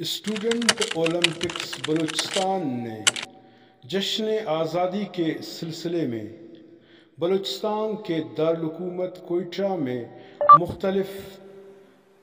Student Olympics Balochistan نے جشن آزادی کے سلسلے میں بلوچستان کے دارالحکومت کوئٹہ میں مختلف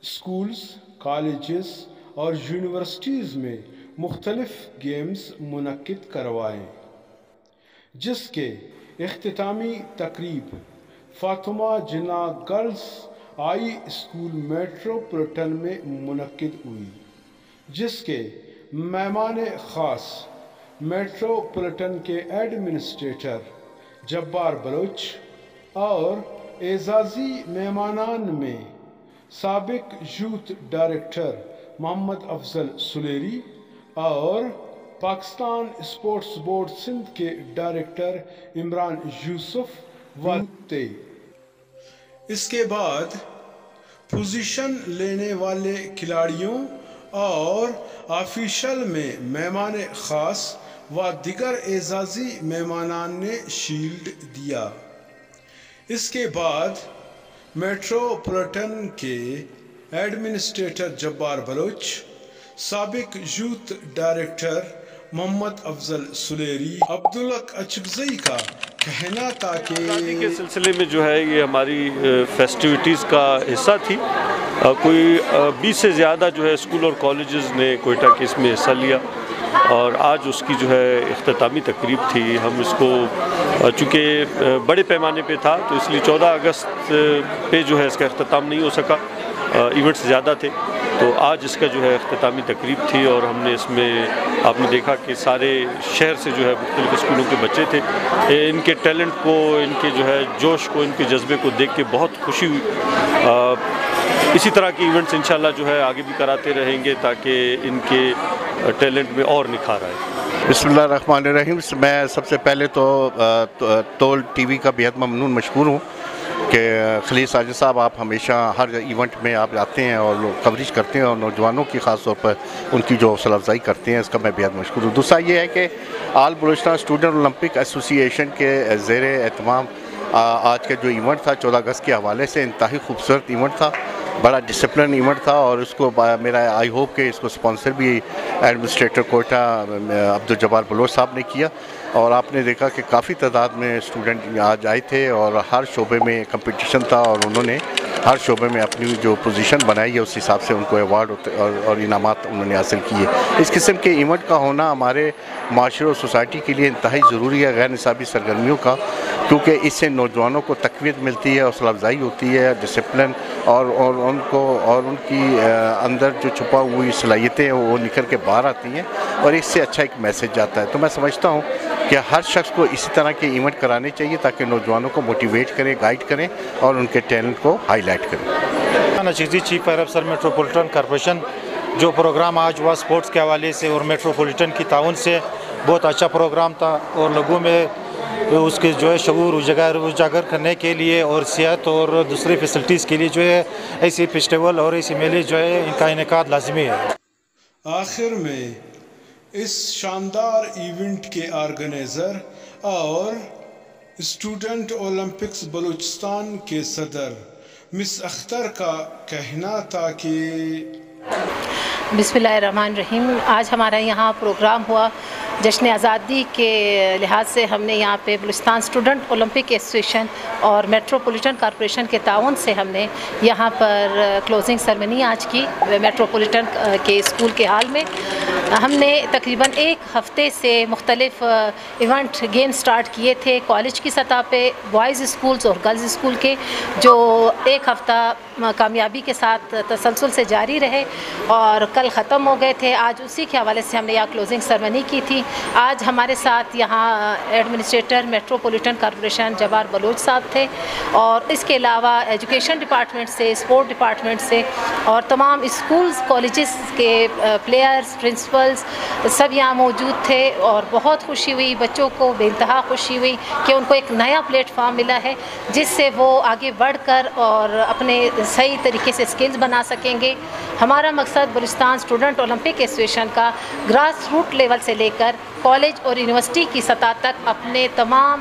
اسکولز، کالجز اور یونیورسٹیز میں مختلف گیمز منعقد کروائے، جس کے اختتامی تقریب فاطمہ جناح گرلز ہائی اسکول میٹروپولیٹن میں منعقد ہوئی، جس کے مہمان خاص میٹروپولیٹن کے ایڈمنسٹریٹر جبار بلوچ اور اعزازی مہمانان میں سابق یوتھ ڈائریکٹر محمد افضل سلیری اور پاکستان اسپورٹس بورڈ سندھ کے ڈائریکٹر عمران یوسف تھے۔ اس کے بعد پوزیشن لینے والے کھلاڑیوں اور آفیشل میں مہمان خاص و دیگر اعزازی مہمانان نے شیلڈ دیا۔ اس کے بعد میٹروپولیٹن کے ایڈمنسٹریٹر جبار بلوچ، سابق یوتھ ڈائریکٹر محمد افضل سلیری، عبدالحق اچکزئی کا کہنا تھا کہ آزادی کے سلسلے میں جو ہے یہ ہماری فیسٹیوٹیز کا حصہ تھی۔ کوئی 20 سے زیادہ جو ہے اسکول اور کالجز نے کوئٹہ کے اس میں حصہ لیا اور آج اس کی جو ہے اختتامی تقریب تھی۔ ہم اس کو چونکہ بڑے پیمانے پہ تھا تو اس لیے 14 اگست پہ جو ہے اس کا اختتام نہیں ہو سکا، ایونٹس زیادہ تھے، تو آج اس کا جو ہے اختتامی تقریب تھی اور ہم نے اس میں آپ نے دیکھا کہ سارے شہر سے جو ہے مختلف اسکولوں کے بچے تھے۔ ان کے ٹیلنٹ کو، ان کے جو ہے جوش کو، ان کے جذبے کو دیکھ کے بہت خوشی ہوئی۔ اسی طرح کے ایونٹس انشاءاللہ جو ہے آگے بھی کراتے رہیں گے تاکہ ان کے ٹیلنٹ میں اور نکھار آئے۔ بسم اللہ الرحمن الرحیم۔ میں سب سے پہلے تو تول ٹی وی کا بہت ممنون مشکور ہوں کہ خلیل ساجد صاحب، آپ ہمیشہ ہر ایونٹ میں آپ آتے ہیں اور کوریج کرتے ہیں اور نوجوانوں کی خاص طور پر ان کی جو حوصلہ افزائی کرتے ہیں، اس کا میں بہت مشکور ہوں۔ دوسرا یہ ہے کہ آل بلوچستان اسٹوڈنٹ اولمپک ایسوسی ایشن کے زیر اہتمام آج کا جو ایونٹ تھا 14 اگست کے حوالے سے انتہائی خوبصورت ایونٹ تھا، بڑا ڈسپلن ایونٹ تھا اور اس کو میرا آئی ہوپ کہ اس کو اسپانسر بھی ایڈمنسٹریٹر کوئٹہ عبدالجبار بلوچ صاحب نے کیا، اور آپ نے دیکھا کہ کافی تعداد میں اسٹوڈنٹ آج آئے تھے اور ہر شعبے میں کمپٹیشن تھا اور انہوں نے ہر شعبے میں اپنی جو پوزیشن بنائی ہے اس حساب سے ان کو ایوارڈ اور انعامات انہوں نے حاصل کیے۔ اس قسم کے ایونٹ کا ہونا ہمارے معاشرے اور سوسائٹی کے لیے انتہائی ضروری ہے، غیر نصابی سرگرمیوں کا، کیونکہ اس سے نوجوانوں کو تقویت ملتی ہے، حوصلہ افزائی ہوتی ہے، ڈسپلن اور ان کو اور ان کی اندر جو چھپا ہوئی صلاحیتیں ہیں وہ نکل کے باہر آتی ہیں اور اس سے اچھا ایک میسج جاتا ہے۔ تو میں سمجھتا ہوں کہ ہر شخص کو اسی طرح کے ایونٹ کرانے چاہیے تاکہ نوجوانوں کو موٹیویٹ کریں، گائیڈ کریں اور ان کے ٹیلنٹ کو ہائی لائٹ کریں۔ اچکزئی چیف فائر افسر میٹروپولیٹن کارپوریشن، جو پروگرام آج ہوا اسپورٹس کے حوالے سے اور میٹروپولیٹن کی تعاون سے بہت اچھا پروگرام تھا اور لوگوں میں اس کے جو ہے شعور اجاگر کرنے کے لیے اور صحت اور دوسری فیسلٹیز کے لیے جو ہے ایسی فیسٹیول اور ایسی میلے جو ہے ان کا انعقاد لازمی ہے۔ آخر میں اس شاندار ایونٹ کے آرگنائزر اور اسٹوڈنٹ اولمپکس بلوچستان کے صدر مس اختر کا کہنا تھا کہ بسم اللہ الرحمن الرحیم۔ آج ہمارا یہاں پروگرام ہوا جشن آزادی کے لحاظ سے ہم نے یہاں پہ بلوچستان اسٹوڈنٹ اولمپک ایسوسیشن اور میٹروپولیٹن کارپوریشن کے تعاون سے ہم نے یہاں پر کلوزنگ سرمنی آج کی میٹروپولیٹن کے اسکول کے ہال میں۔ ہم نے تقریباً ایک ہفتے سے مختلف ایونٹ گیم سٹارٹ کیے تھے کالج کی سطح پہ، بوائز اسکولز اور گرلز اسکول کے، جو ایک ہفتہ کامیابی کے ساتھ تسلسل سے جاری رہے اور کل ختم ہو گئے تھے۔ آج اسی کے حوالے سے ہم نے یہاں کلوزنگ سرمنی کی تھی۔ آج ہمارے ساتھ یہاں ایڈمنسٹریٹر میٹروپولیٹن کارپوریشن جبار بلوچ صاحب تھے اور اس کے علاوہ ایجوکیشن ڈپارٹمنٹ سے، اسپورٹ ڈپارٹمنٹ سے اور تمام اسکولز کالجز کے پلیئرز، پرنسپلز سب یہاں موجود تھے اور بہت خوشی ہوئی، بچوں کو بے انتہا خوشی ہوئی کہ ان کو ایک نیا پلیٹ فارم ملا ہے جس سے وہ آگے بڑھ کر اور اپنے صحیح طریقے سے اسکلز بنا سکیں گے۔ ہمارا مقصد بلوچستان اسٹوڈنٹ اولمپک ایسوسیشن کا گراس روٹ لیول سے لے کر کالج اور یونیورسٹی کی سطح تک اپنے تمام